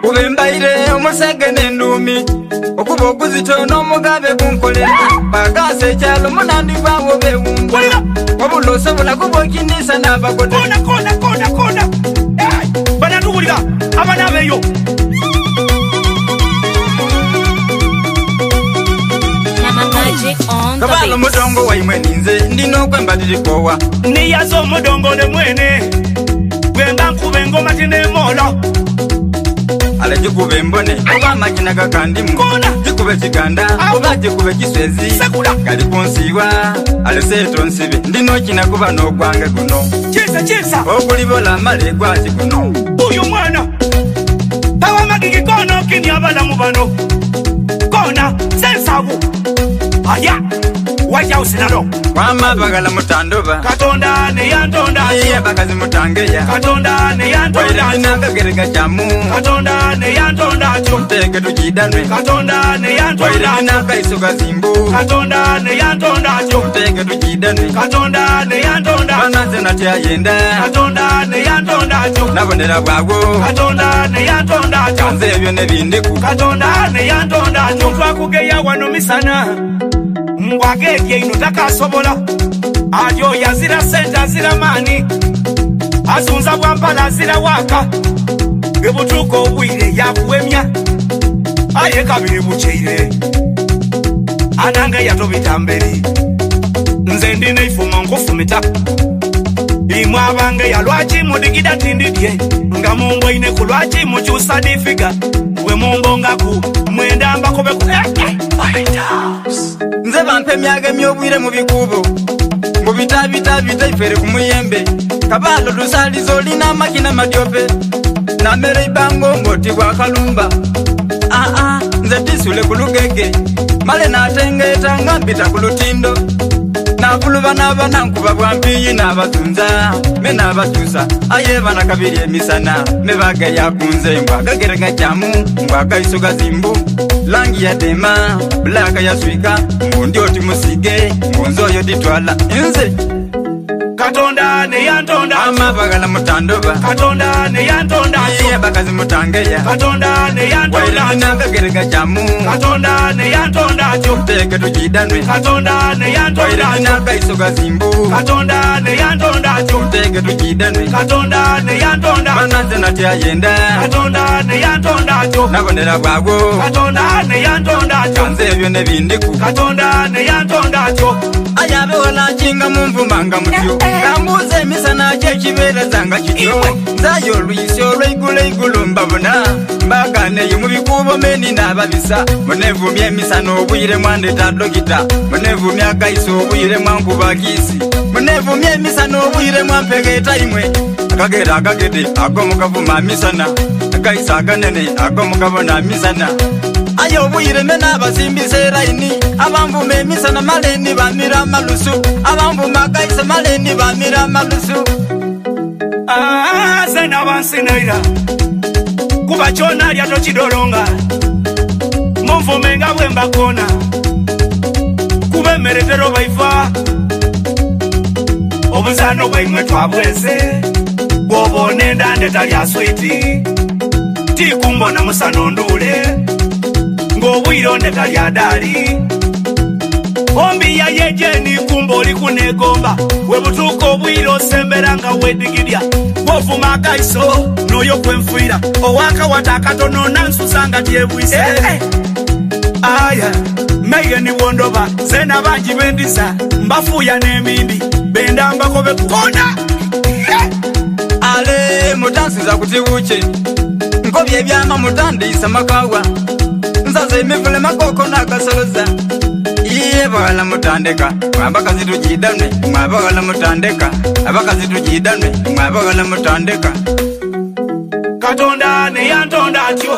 Ubembaire umusege n'endumi okuba okuzitono omugabe kunkolera bagase ekyalo munandi bawo bewumba wabula osobola kuba okinisa n'abagote kona banatuwulira abana abeeyo kabalo mudongo waimwe ninze ndino kwembatirikowa niyaza omudongo ne mwene gwenga nkuba engoma tinemolo ale jikube embone oba makina gakandimu jikube kiganda oba jikube kiswezi kali kunsiiwa ale seeto nsibe ndino kina kuba n'ogwange guno kisa okulibola male gwaki guno uyu mwana tawa magigi kono kini abalamu bano kona sensabu aya wacha usinalo wama bagala mutandoba katonda ne yantonda iye bakazi mutangeya katonda ne yantonda wairinaga jamu katonda ne yantonda teke tujidanwe katonda ne yantonda wairinaga isuka zimbu katonda ne yantonda teke tujidanwe katonda ne yantonda banaze nate ayenda katonda ne yantonda nabonera bwagwo katonda ne yantonda kanze ebyo nebindiku katonda ne yantonda twakugeya wano misana mbwagedye ino takasobola ajo yazira sente azira mani azunza bwampala azira waka gebutuuka obwire yakuwemya aye kabiri bukeire anange yatobita mberi nze ndina ifuma nkufumita imwe abange yalwaki mudigida tindidye nga mumbwaine ku lwaki mukyusa difiga bwe mumbongaku mwenda mbakobeku nze bampe emyaga emyobwire mu bikubo mu bitabita ifere ku muyembe kabalo tusaliza olina amakina madyope namere ibango ngoti bwakalumba nze tisule ku lugege male natengeta nga mpita ku lutindo nakuluba n'abana nkuba bwampiyi n'abazunza me n'abakyusa aye bana kabiri emisana me bageya kunze mbwagagerega jamu mbwagaiso gazimbu langi ya dema blaka ya swika mbundi oti musige mbunzo oyo ditwala nze katonda ne yantonda amabagala mutandoba katonda ne yantonda iye bakazi mutangeya katonda ne yantonda wairinaga jamu katonda ne yantonda teke tujidanwe katonda ne yantonda wairinaga isoga zimbu katonda ne yantonda teke tujidanwe katonda ne yantonda banaze nate ayenda katonda ne yantonda nabonera bwagwo katonda ne yantonda kanze ebyo nebindiku katonda ne yantonda ayabe walakinga munvumanga mutyo kambuza emisana gyekibeerezanga kityo nzayo olwisi olweigulo mbabona mbaganeyo mu bikubo meni n'ababisa munevumya emisana obuyire mwandeta dokita munevumya agaiso obuyire mwankuba kiisi munevumya emisana obuyire mwampegeta imwe akagede agomukavuma misana agaisa aganene agomukabona misana aye obuyire me n'abasimbisa eraini abamvuma emisana maleni bamira amalusu abamvuma agaisa maleni bamira amalusu ze n'abansinayira kuba kyona alya tokidolonga munvume nga bwe mbakona kuba emmere tero baifa obuzaano bwaimwe twabweze bwoba onenda ndeta lya switi tikumbona musana onduule ng'obwire ondeta lya daali ombiya yejeni kumba oli kunegomba webutuuka obwire osembera nga wedigidya bwovuma akaiso n'oyo kwenfuira owakawata akatono nansusa nga tyebwise aya meyeni wondoba zena bangi bendiza mbafuuya n'emindi bendambako bekukona ale mutansiza kutibuche nkobye ebyama mutandisa makawa nzaza emivule makoko n'akasoloza iye bagala mutandeka mwabakazi tujidanwe mwabagala mutandeka abakazi tujidanwe mwabagala mutandeka katonda ne yantonda atyo